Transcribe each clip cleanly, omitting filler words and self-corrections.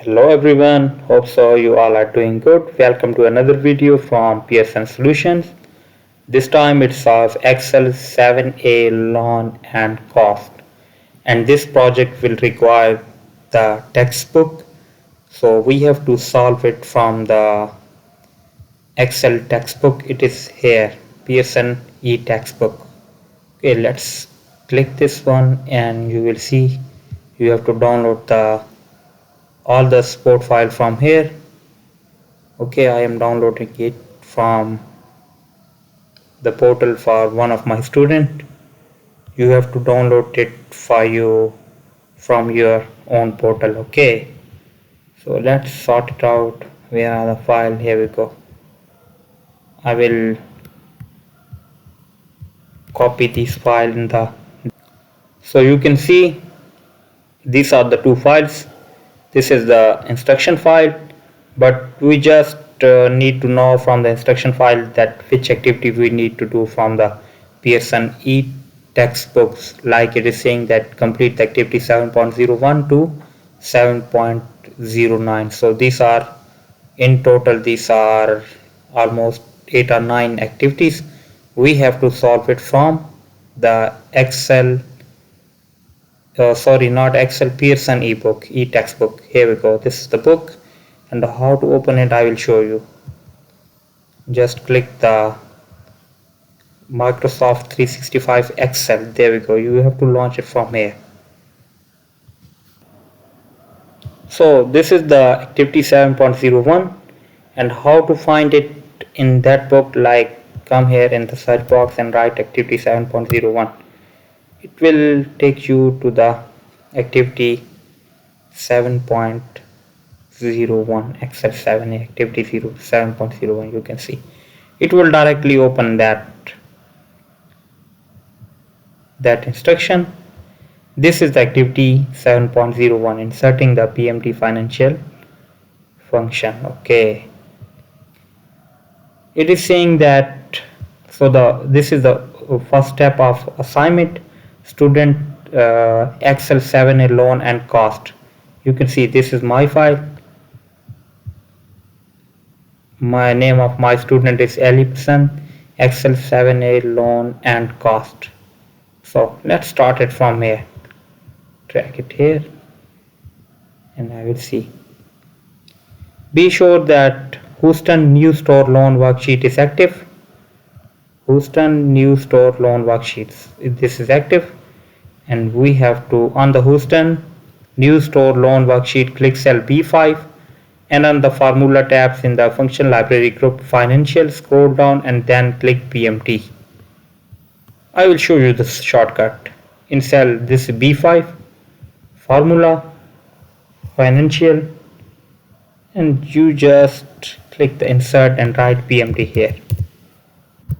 Hello everyone, hope so you all are doing good. Welcome to another video from Pearson Solutions. This time it solves Excel 7a loan and cost, and this project will require the textbook, so we have to solve it from the Excel textbook. It is here, Pearson e-textbook. Okay, let's click this one and you will see you have to download the all the support file from here. Okay, I am downloading it from the portal for one of my student. You have to download it for you from your own portal. Okay, so let's sort it out. Where are the file? Here we go. I will copy this file in the, so you can see these are the two files. This is the instruction file, but we just need to know from the instruction file that which activity we need to do from the Pearson e-textbooks, like it is saying that complete the activity 7.01 to 7.09. So these are in total, these are almost 8 or 9 activities. We have to solve it from the Excel sorry, not Excel, Pearson ebook, e-textbook. Here we go. This is the book, and how to open it I will show you. Just click the Microsoft 365 Excel. There we go. You have to launch it from here. So this is the activity 7.01, and how to find it in that book, like come here in the search box and write activity 7.01. It will take you to the activity 7.01, Excel 7 activity 7.01. You can see it will directly open that instruction. This is the activity 7.01, inserting the PMT financial function. Okay, it is saying that, so this is the first step of assignment, student Excel 7a loan and cost. You can see this is my file. My name of my student is Ellison, Excel 7a loan and cost. So let's start it from here. Drag it here and I will see. Be sure that Houston new store loan worksheet is active. Houston new store loan worksheets, this is active, and we have to, on the Houston new store loan worksheet, click cell B5, and on the formula tabs in the function library group financial, scroll down and then click PMT. I will show you this shortcut. In cell this B5, formula, financial, and you just click the insert and write PMT here.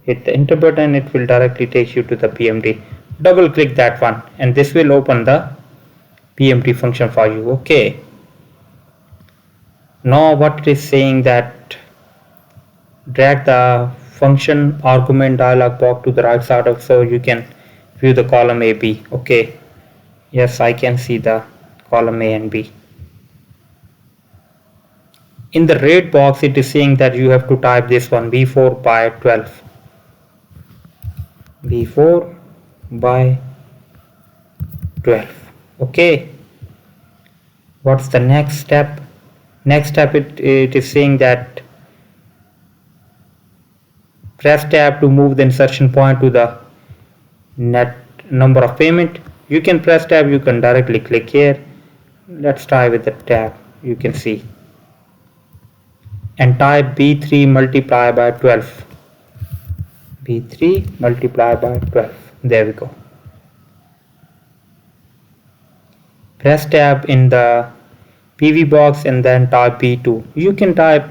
Hit the enter button, it will directly take you to the PMT. Double click that one and this will open the PMT function for you. Okay, now what it is saying that drag the function argument dialog box to the right side of, so you can view the column A, B. Okay, yes, I can see the column A and B. In the red box it is saying that you have to type this one, B4 by 12. B4 by 12. Okay, what's the next step? Next step, it is saying that press tab to move the insertion point to the net number of payment. You can press tab, you can directly click here. Let's try with the tab. You can see, and type B3 multiply by 12. B3 multiply by 12. There we go. Press tab in the PV box and then type B2. You can type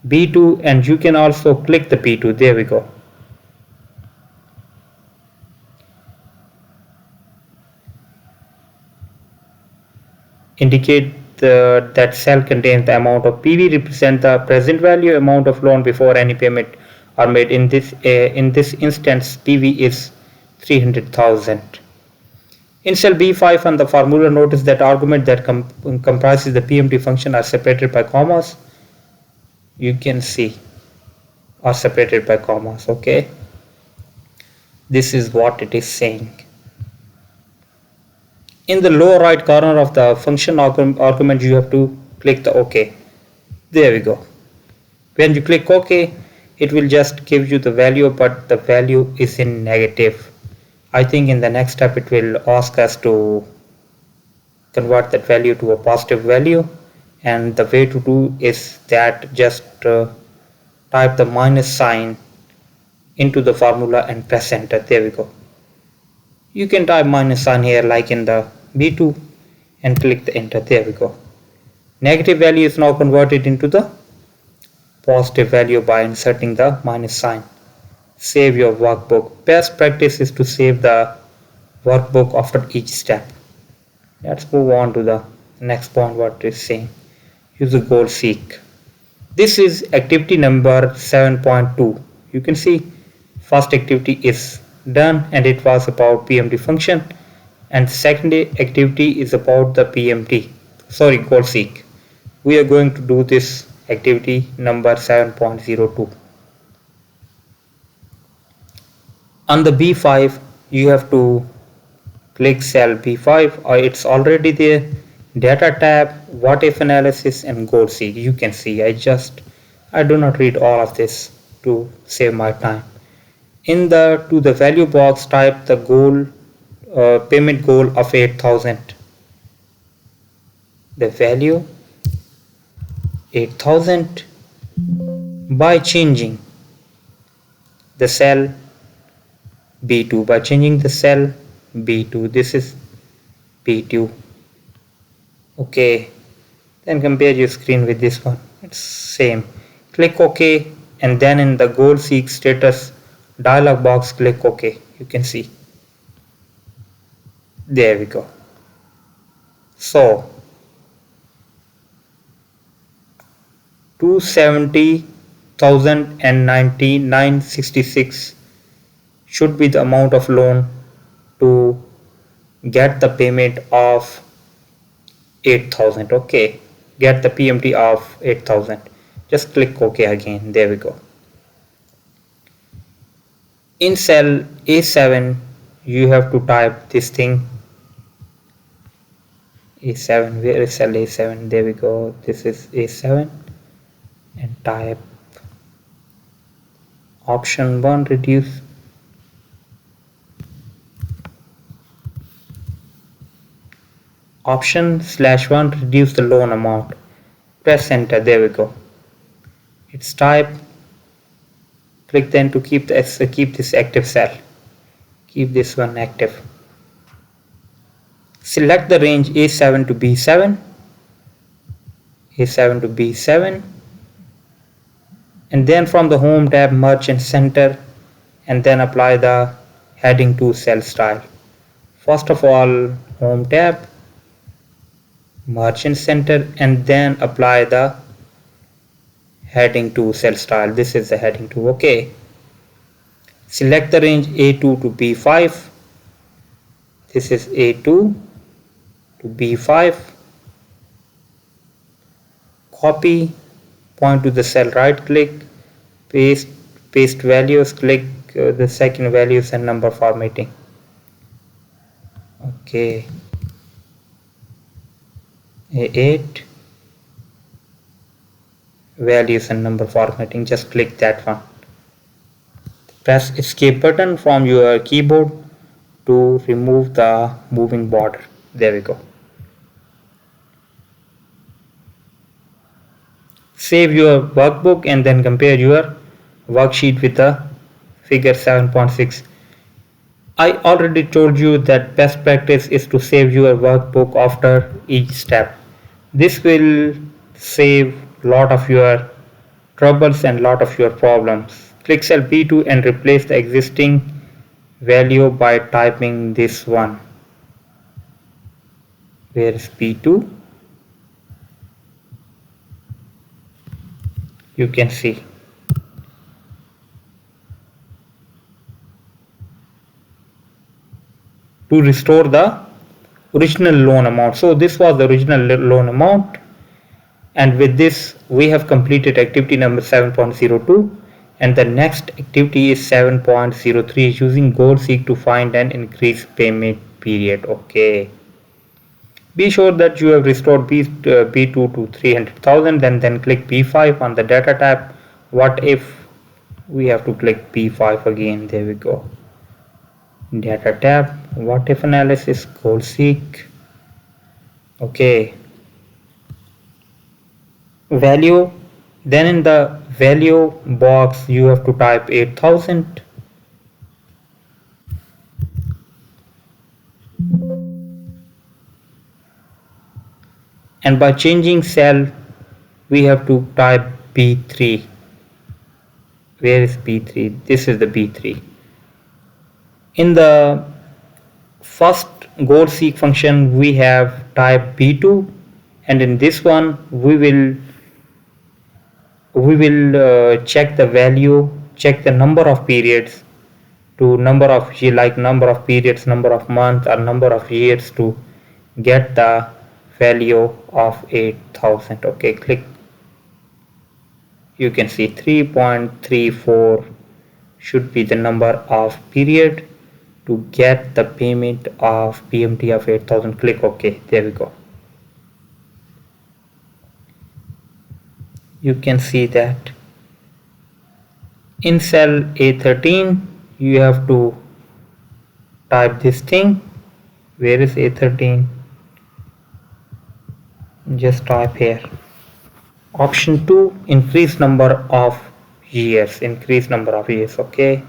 B2 and you can also click the B2. There we go. Indicate that cell contains the amount of PV, represent the present value amount of loan before any payment are made. In this instance PV is 300,000. In cell B5 on the formula, notice that argument that comprises the PMT function are separated by commas. You can see are separated by commas. Okay, this is what it is saying. In the lower right corner of the function argument, you have to click the OK. There we go. When you click OK, it will just give you the value, but the value is in negative. I think in the next step it will ask us to convert that value to a positive value, and the way to do is that just type the minus sign into the formula and press enter. There we go. You can type minus sign here like in the B2 and click the enter. There we go. Negative value is now converted into the positive value by inserting the minus sign. Save your workbook. Best practice is to save the workbook after each step. Let's move on to the next point what it is saying. Use the goal seek. This is activity number 7.2. You can see first activity is done and it was about PMT function, and second activity is about the goal seek. We are going to do this activity number 7.02. On the B5 you have to click cell B5, or it's already there. Data tab, what if analysis, and goal seek. You can see I do not read all of this to save my time. In the to the value box, type the goal payment goal of 8,000. The value 8,000 by changing the cell B2. By changing the cell B2, this is B2. Okay, then compare your screen with this one. It's same. Click OK, and then in the goal seek status dialog box, click OK. You can see. There we go. So 270,099.66 should be the amount of loan to get the payment of 8,000. Okay, get the PMT of 8,000. Just click OK again. There we go. In cell A7 you have to type this thing. A7, where is cell A7? There we go. This is A7, and type option 1, reduce. Option /1, reduce the loan amount. Press enter. There we go. It's type. Click then to keep this active cell. Keep this one active. Select the range A7 to B7. A7 to B7. And then from the home tab, merchant center, and then apply the heading to cell style. First of all, home tab, merchant center, and then apply the heading to cell style. This is the heading to. Okay, select the range A2 to B5. This is A2 to B5. Copy, point to the cell, right click, paste values, click the second values and number formatting. Okay, A8 values and number formatting, just click that one. Press escape button from your keyboard to remove the moving border. There we go. Save your workbook and then compare your worksheet with the figure 7.6. I already told you that best practice is to save your workbook after each step. This will save lot of your troubles and lot of your problems. Click cell B2 and replace the existing value by typing this one. Where is B2? You can see. To restore the original loan amount. So this was the original loan amount, and with this we have completed activity number 7.02, and the next activity is 7.03, using goal seek to find an increased payment period. Okay, be sure that you have restored B2 to 300,000, then click B5 on the data tab. What if we have to click B5 again? There we go. Data tab, what if analysis, goal seek. Okay, value, then in the value box you have to type 8,000, and by changing cell we have to type B3. Where is B3? This is the B3. In the first goal seek function we have type B2, and in this one we will check the value, check the number of periods to number of number of periods, number of months, or number of years to get the value of 8,000. Okay, click. You can see 3.34 should be the number of period to get the payment of PMT of 8,000. Click OK. There we go. You can see that in cell A13 you have to type this thing. Where is A13? Just type here. Option 2, increase number of years. Increase number of years. Okay,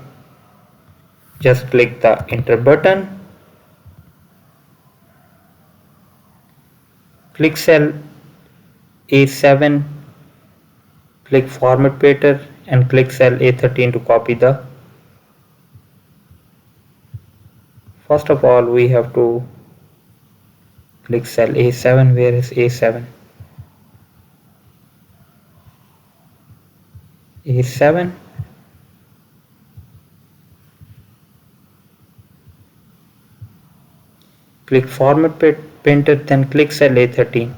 just click the enter button. Click cell A7, click format pattern, and click cell A13 to copy the. First of all we have to click cell A7. Where is A7? A7, click format painter, then click cell A13.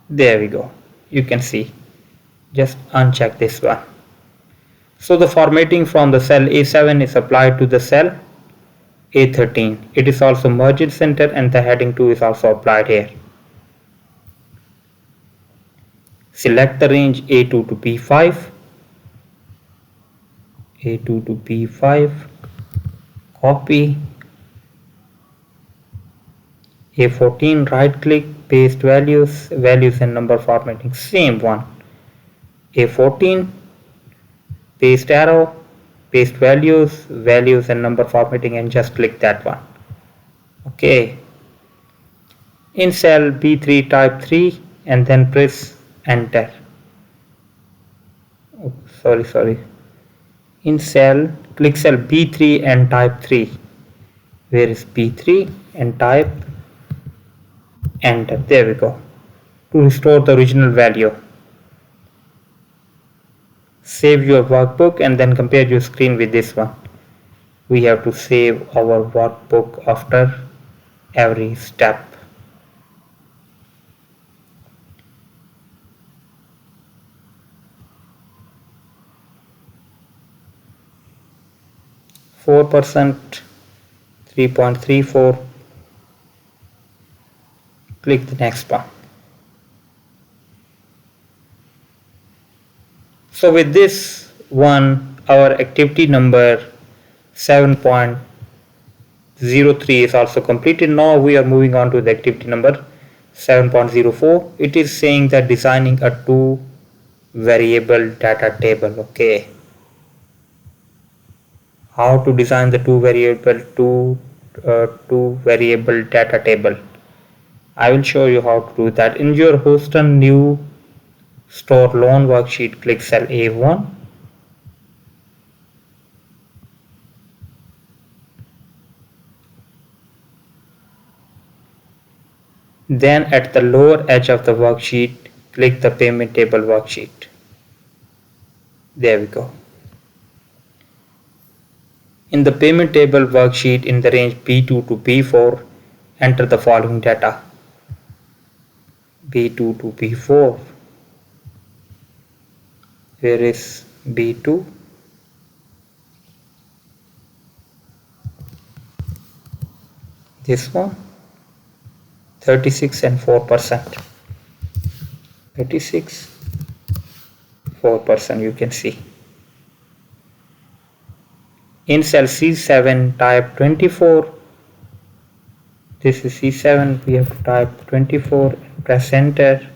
There we go. You can see, just uncheck this one. So the formatting from the cell A7 is applied to the cell A13. It is also merged center, and the heading 2 is also applied here. Select the range A2 to B5, A2 to B5, copy. A14, right click, paste values and number formatting, same one. A14, paste arrow, paste values and number formatting, and just click that one. Okay, in cell B3 type 3 and then press enter. Oh, sorry. In cell, click cell B3 and type 3. Where is B3? And type enter. There we go. To restore the original value, save your workbook and then compare your screen with this one. We have to save our workbook after every step. %, 3.34. Click the next one. So with this one, our activity number 7.03 is also completed. Now we are moving on to the activity number 7.04. It is saying that designing a two variable data table. Okay, how to design the two variable data table. I will show you how to do that. In your Houston new store loan worksheet, click cell A1. Then at the lower edge of the worksheet, click the payment table worksheet. There we go. In the payment table worksheet in the range B2 to B4, enter the following data. B2 to B4. Where is B2? This one. 36 and 4%. 36, 4% you can see. In cell C7 type 24. This is C7, we have to type 24 and press enter.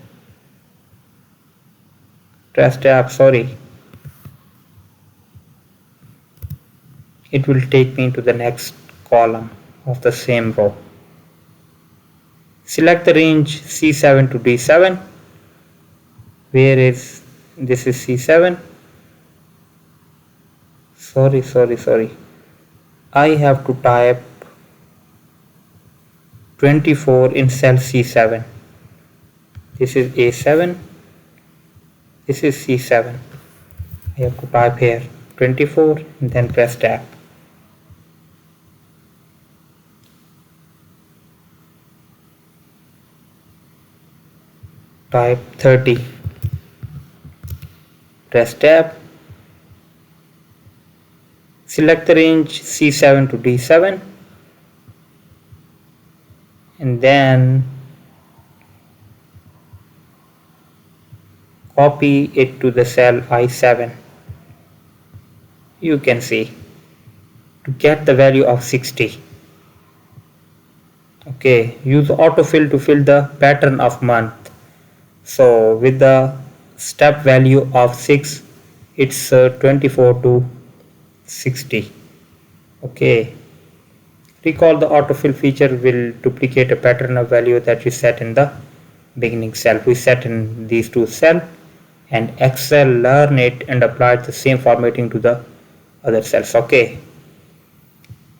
Press tab, sorry. It will take me to the next column of the same row. Select the range C7 to D7. Where is this is C7? Sorry. I have to type 24 in cell C7. This is A7. This is C7. I have to type here 24 and then press tab. Type 30. Press tab. Select the range C7 to D7 and then copy it to the cell I7. You can see to get the value of 60. Okay, use autofill to fill the pattern of month. So with the step value of 6, it's 24 to 60. Okay, recall the autofill feature will duplicate a pattern of value that you set in the beginning cell. We set in these two cells and Excel learn it and applied the same formatting to the other cells. Okay,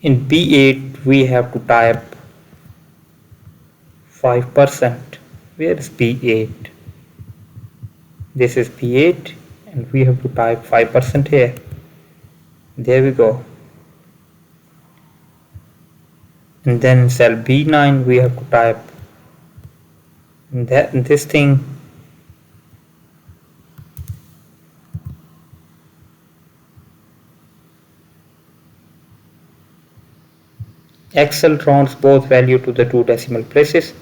in B8 we have to type 5%. Where is B8? This is B8 and we have to type 5% here. There we go. And then in cell B9 we have to type this thing. Excel rounds both value to the two decimal places.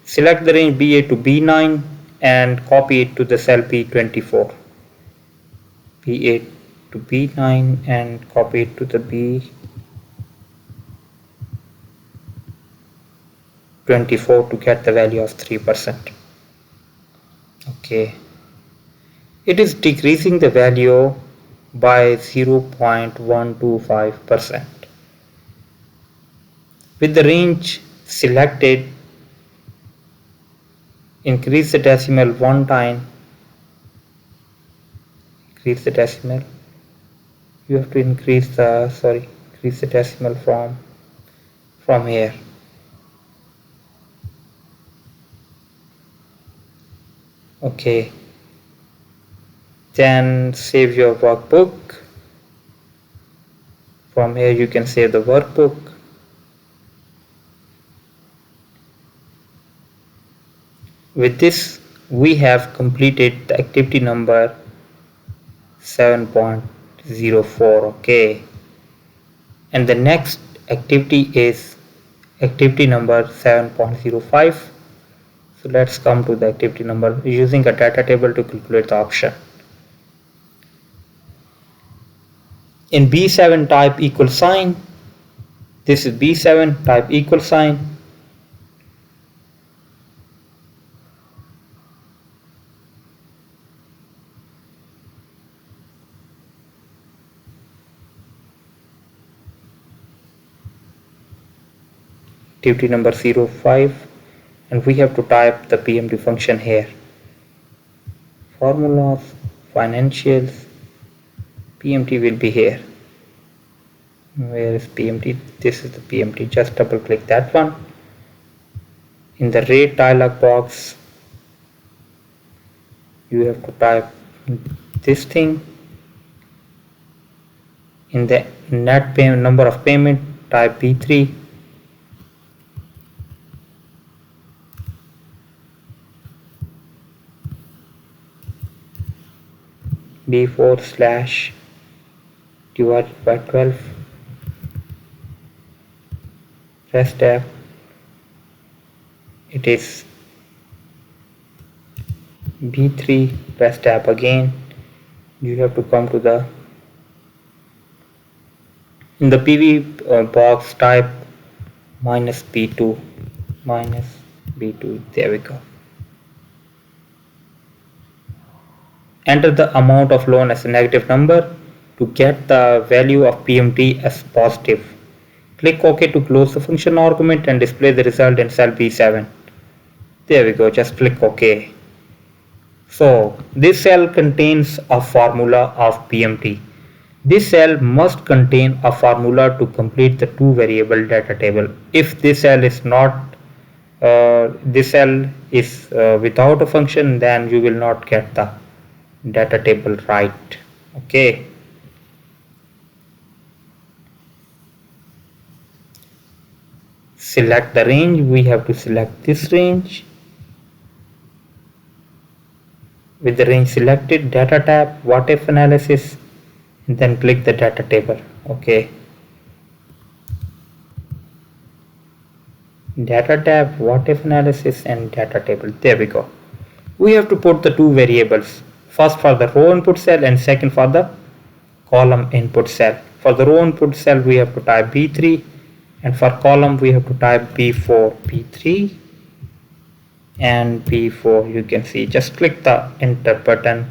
Select the range B8 to B9 and copy it to the cell B24. B8 to B9 and copy it to the B24 to get the value of 3%. Okay, it is decreasing the value by 0.125%. With the range selected, increase the decimal one time. Increase the decimal. You have to increase the decimal from here. Okay, then save your workbook. From here you can save the workbook. With this we have completed the activity number 7.04. Okay, and the next activity is activity number 7.05. So let's come to the activity number using a data table to calculate the option. In B7 type equal sign. This is B7 type equal sign. Activity number 05 and we have to type the PMT function here. Formulas, financials, PMT will be here. Where is PMT? This is the PMT. Just double click that one. In the rate dialog box you have to type this thing. In the net payment number of payment, type B3. B4 slash divided by 12. Press tab. It is B3. Press tab again. You have to come to the in the PV box, type minus B2, minus B2. There we go. Enter the amount of loan as a negative number to get the value of PMT as positive. Click OK to close the function argument and display the result in cell B7. There we go, just click OK. So this cell contains a formula of PMT. This cell must contain a formula to complete the two variable data table. If this cell is not this cell is without a function, then you will not get the data table right. Okay. Select the range. We have to select this range. With the range selected, data tab, what if analysis, and then click the data table. Okay. Data tab, what if analysis, and data table. There we go. We have to put the two variables, first for the row input cell and second for the column input cell. For the row input cell we have to type B3, and for column we have to type B4. B3 and B4. You can see, just click the enter button,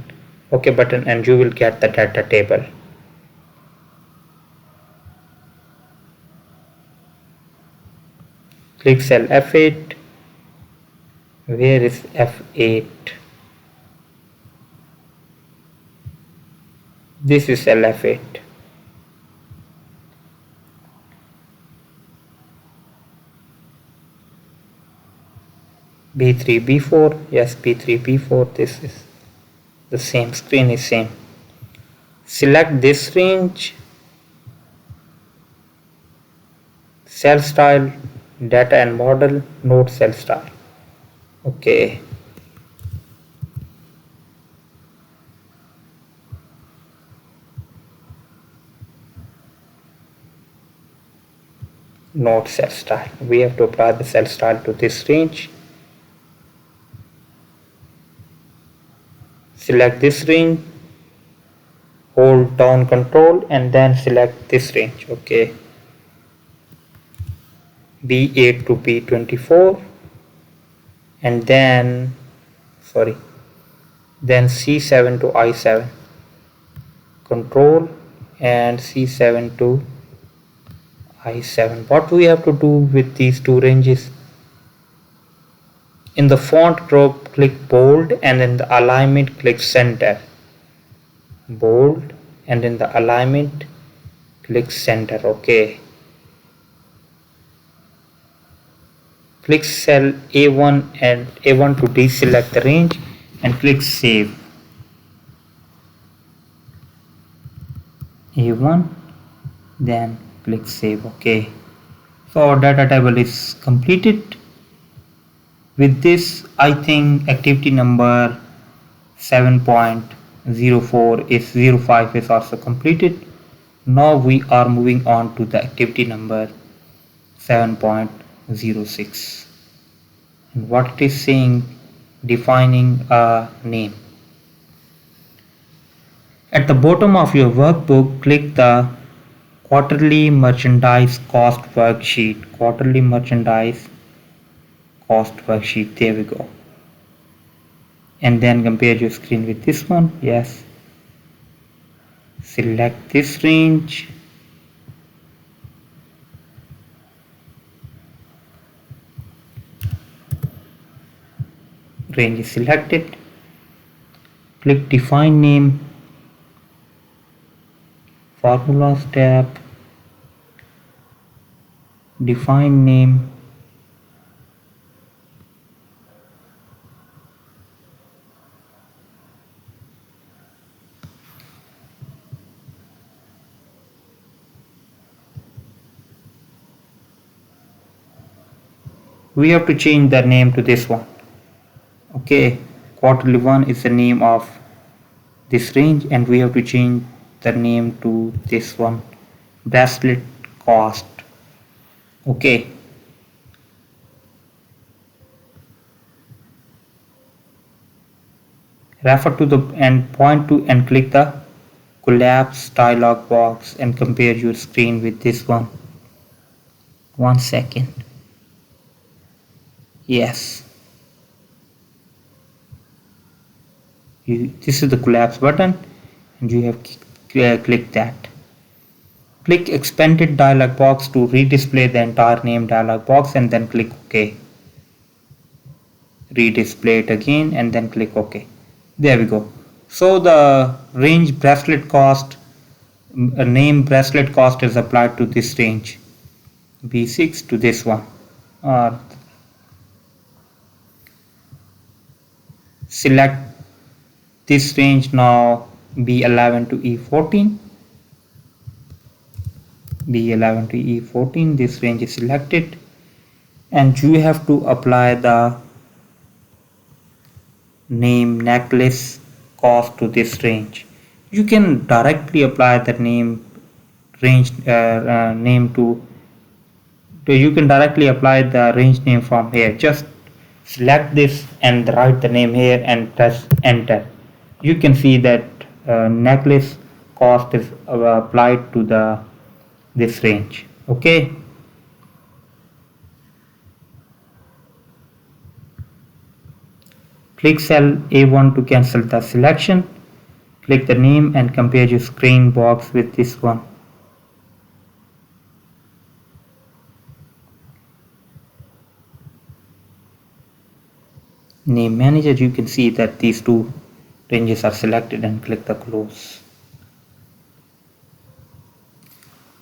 OK button, and you will get the data table. Click cell F8. Where is F8? This is cell F8. B3, B4, yes, B3, B4, this is the same, screen is same. Select this range, cell style, data and model, node cell style. Okay. Node cell style. We have to apply the cell style to this range. Select this range, hold down control, and then select this range. Okay. B8 to B24, and then C7 to I7. Control and C7 to I7. What we have to do with these two ranges? In the font group, click bold, and in the alignment click center. Bold, and in the alignment click center. Okay. Click cell A1 and A1 to deselect the range and click save. A1, then click save. Okay. So our data table is completed. With this, I think activity number 7.04 is 05 is also completed. Now we are moving on to the activity number 7.06, and what it is saying, defining a name. At the bottom of your workbook, click the quarterly merchandise cost worksheet. Quarterly merchandise cost worksheet. There we go. And then compare your screen with this one. Yes. Select this range. Range is selected. Click define name. Formulas tab. Define name. We have to change the name to this one. Okay, quarterly one is the name of this range, and we have to change the name to this one, bracelet cost. Okay, refer to the and point to and click the collapse dialog box and compare your screen with this one. 1 second. Yes, this is the collapse button, and you have clicked that. Click expanded dialog box to redisplay the entire name dialog box, and then click OK. Redisplay it again and then click OK. There we go. So the range bracelet cost, name bracelet cost is applied to this range, B6 to this one. Select this range now, B11 to E14. B11 to E14, this range is selected, and you have to apply the name necklace cost to this range. You can directly apply the name range name to you can directly apply the range name from here. Just select this and write the name here and press enter. You can see that necklace cost is applied to the this range. Okay, click cell A1 to cancel the selection. Click the name and compare your screen box with this one. Name manager, you can see that these two ranges are selected, and click the close.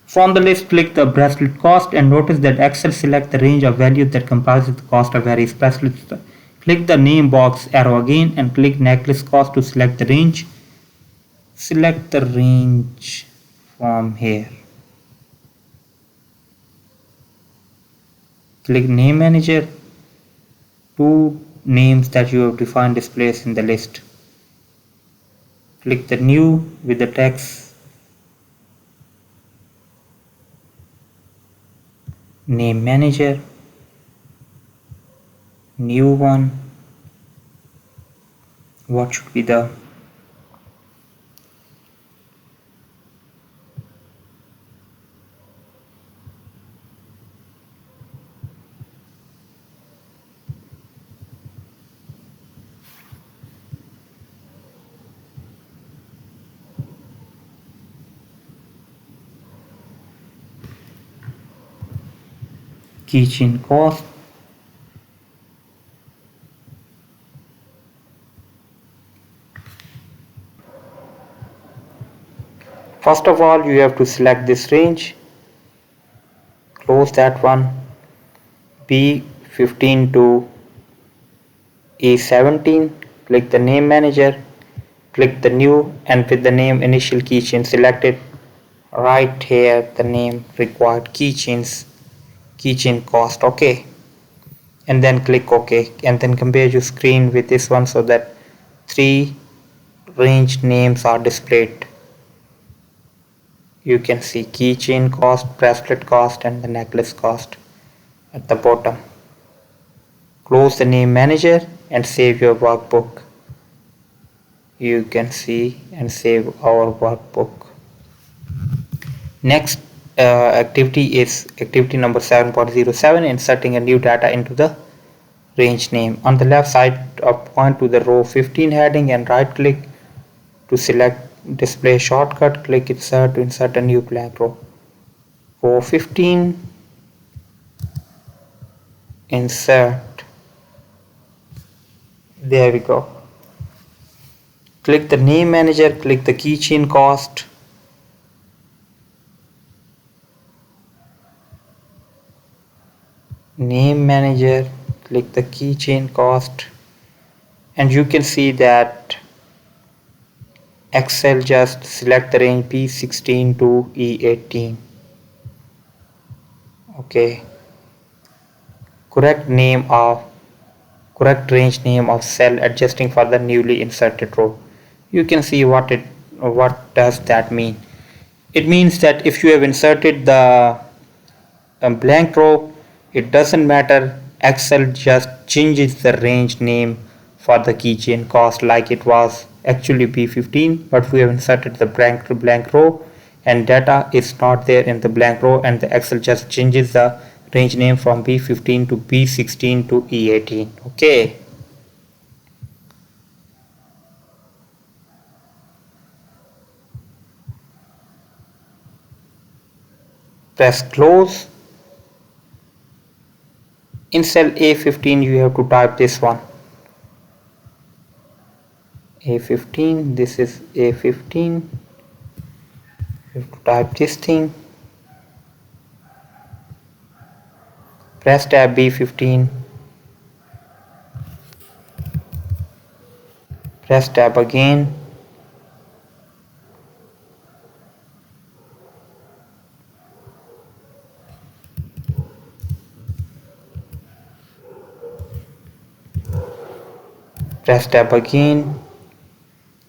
From the list, click the bracelet cost and notice that Excel select the range of values that comprises the cost of various bracelets. Click the name box arrow again and click necklace cost to select the range. Select the range from here. Click name manager. Two names that you have defined displays in the list. Click the new with the text name manager, new one. What should be the keychain cost? First of all, you have to select this range, close that one, B15 to E17, click the name manager, click the new, and with the name initial keychain selected, write here the name required keychain cost. Okay, and then click OK, and then compare your screen with this one so that three range names are displayed. You can see keychain cost, bracelet cost, and the necklace cost at the bottom. Close the name manager and save your workbook. You can see and save our workbook. Next activity is activity number 7.07, inserting a new data into the range name. On the left side, point to the row 15 heading and right click to select display shortcut. Click insert to insert a new blank row. Row 15, insert. There we go. Click the name manager, click the keychain cost. Name manager, click the keychain cost, and you can see that Excel just select the range P16 to E18. Okay, correct name of correct range name of cell adjusting for the newly inserted row. You can see what does that mean. It means that if you have inserted the blank row, it doesn't matter. Excel just changes the range name for the keychain cost like it was actually B15, but we have inserted the blank row and data is not there in the blank row, and the Excel just changes the range name from B15 to B16 to E18. Okay. Press close. In cell A15 you have to type this one. A15, this is A15. You have to type this thing. Press tab B15. Press tab again. Press tab again.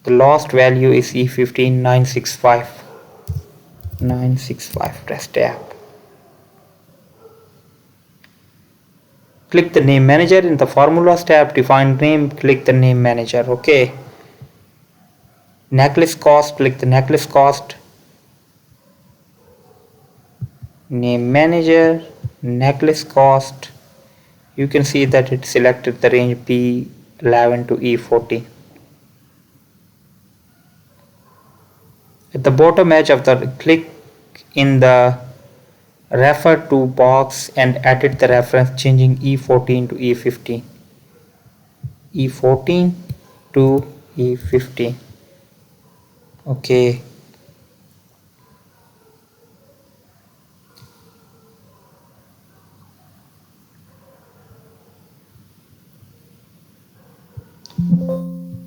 The lost value is E15 965. 965. Press tab. Click the name manager in the formulas tab. Define name. Click the name manager. Okay. Necklace cost. Click the necklace cost. Name manager. Necklace cost. You can see that it selected the range B11 to E14. At the bottom edge of the click in the refer to box and edit the reference changing E14 to E15. E14 to E15. Okay.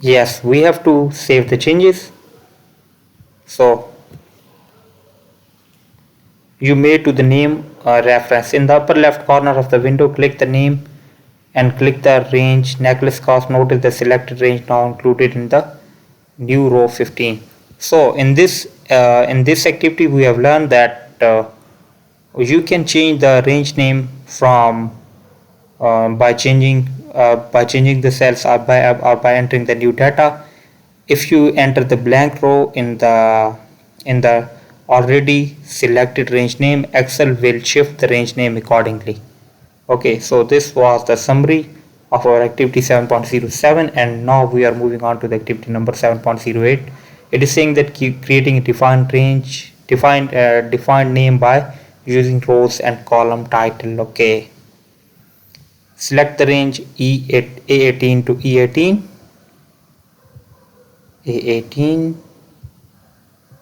Yes, we have to save the changes. So you made to the name reference. In the upper left corner of the window, click the name and click the range necklace cost. Notice the selected range now included in the new row 15. So in this activity we have learned that you can change the range name from by changing the cells or by entering the new data. If you enter the blank row in the already selected range name, Excel will shift the range name accordingly. Okay, so this was the summary of our activity 7.07, and now we are moving on to the activity number 7.08. It is saying that creating a defined range, defined name by using rows and column title. Okay, select the range A18 to E18, A18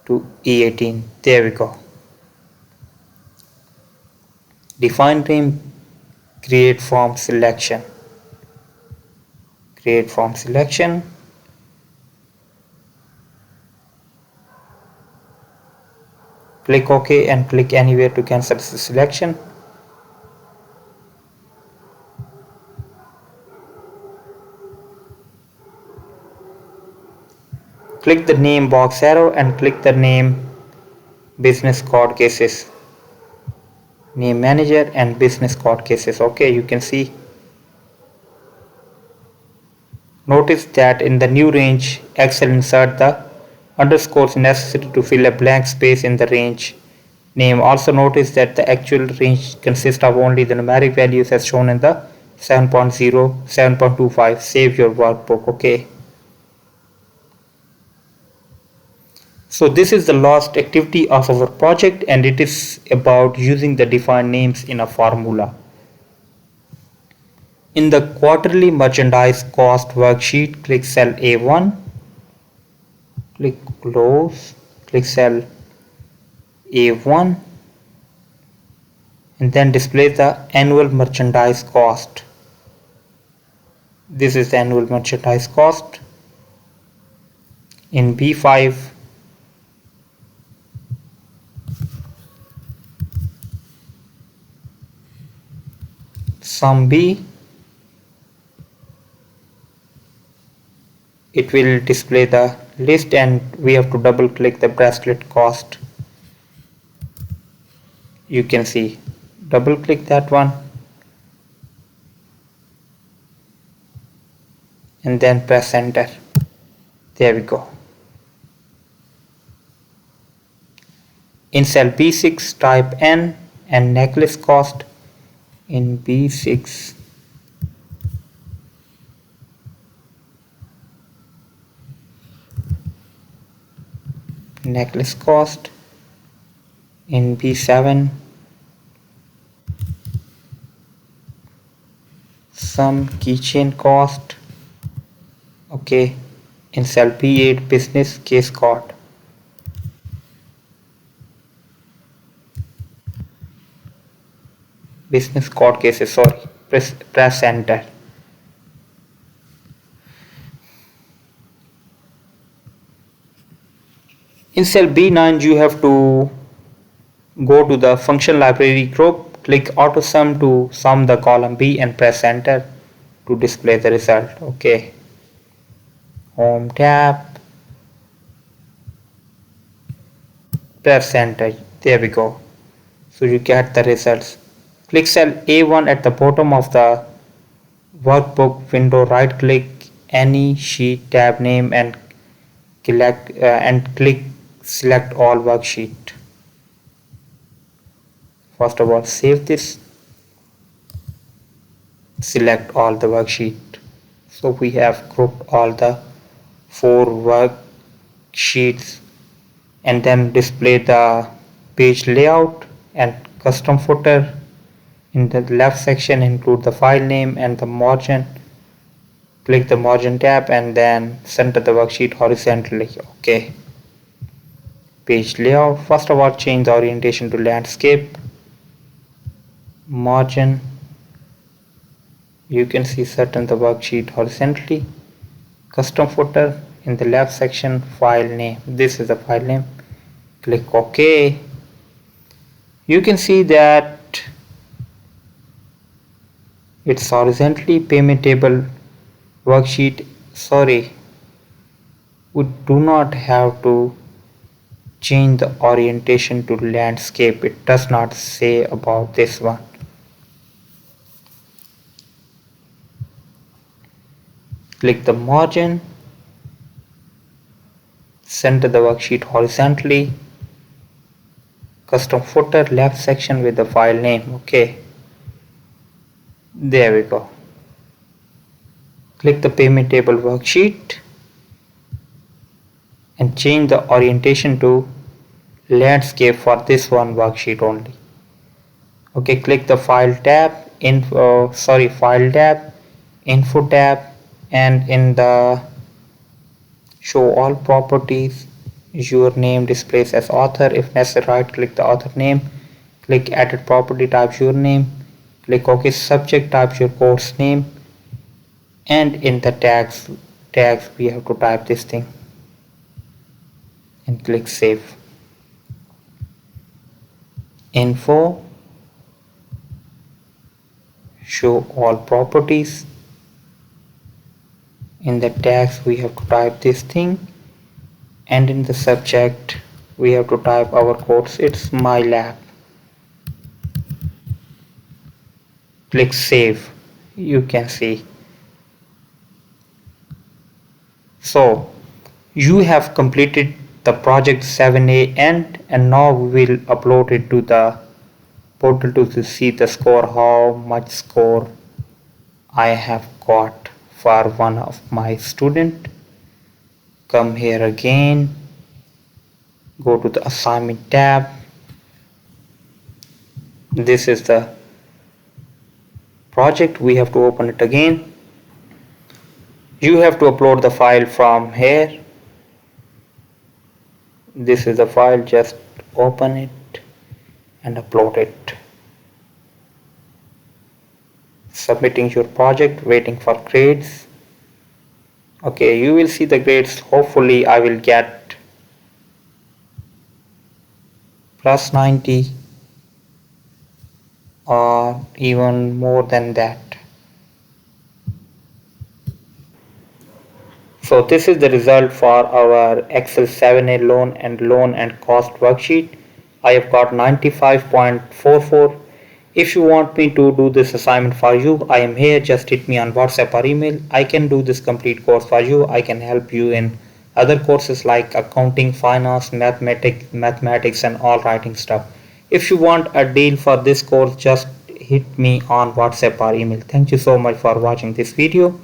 to E18. There we go. Define name, create from selection. Create from selection. Click OK and click anywhere to cancel the selection. Click the name box arrow and click the name business code cases. Name manager and business code cases. Okay, you can see. Notice that in the new range, Excel insert the underscores necessary to fill a blank space in the range name. Also notice that the actual range consists of only the numeric values as shown in the 7.0, 7.25. Save your workbook. Okay. So this is the last activity of our project, and it is about using the defined names in a formula. In the quarterly merchandise cost worksheet, click cell A1, click close, click cell A1, and then display the annual merchandise cost. This is the annual merchandise cost. In B5, sum B, it will display the list and we have to double click the bracelet cost. You can see, double click that one and then press enter. There we go. In cell B6 type N and necklace cost. In B6 necklace cost. In B7 some keychain cost. Okay, in cell B8 business case card. Business card cases, sorry. Press enter. In cell B9 you have to go to the function library group, click AutoSum to sum the column B and press enter to display the result. Okay, home tab, press enter. There we go. So you get the results. Click cell A1 at the bottom of the workbook window, right click any sheet tab name and click select all worksheet. First of all, save this, select all the worksheet. So we have grouped all the 4 worksheets and then display the page layout and custom footer. In the left section include the file name and the margin. Click the margin tab and then center the worksheet horizontally. Okay. Page layout. First of all, change the orientation to landscape. Margin. You can see certain the worksheet horizontally. Custom footer. In the left section, file name. This is the file name. Click OK. You can see that it's horizontally payment table worksheet. Sorry, we do not have to change the orientation to landscape. It does not say about this one. Click the margin, center the worksheet horizontally, custom footer left section with the file name. Okay, there we go. Click the payment table worksheet and change the orientation to landscape for this one worksheet only. Okay, click the file tab, file tab, info tab, and in the show all properties, your name displays as author. If necessary, right click the author name, click edit property, type your name, click OK, subject, type your course name, and in the tags we have to type this thing and click save. Info, show all properties. In the tags we have to type this thing, and in the subject we have to type our course. It's my lab. Click save. You can see. So you have completed the project 7A end, and now we will upload it to the portal to see the score, how much score I have got for one of my student. Come here again, go to the assignment tab. This is the project. We have to open it again. You have to upload the file from here. This is the file, just open it and upload it. Submitting your project, waiting for grades. Okay, you will see the grades. Hopefully I will get plus 90. or even more than that. So this is the result for our Excel 7A loan and cost worksheet. I have got 95.44. If you want me to do this assignment for you, I am here. Just hit me on WhatsApp or email. I can do this complete course for you. I can help you in other courses like accounting, finance, mathematics and all writing stuff. If you want a deal for this course, just hit me on WhatsApp or email. Thank you so much for watching this video,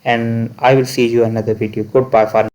and I will see you another video. Goodbye for now.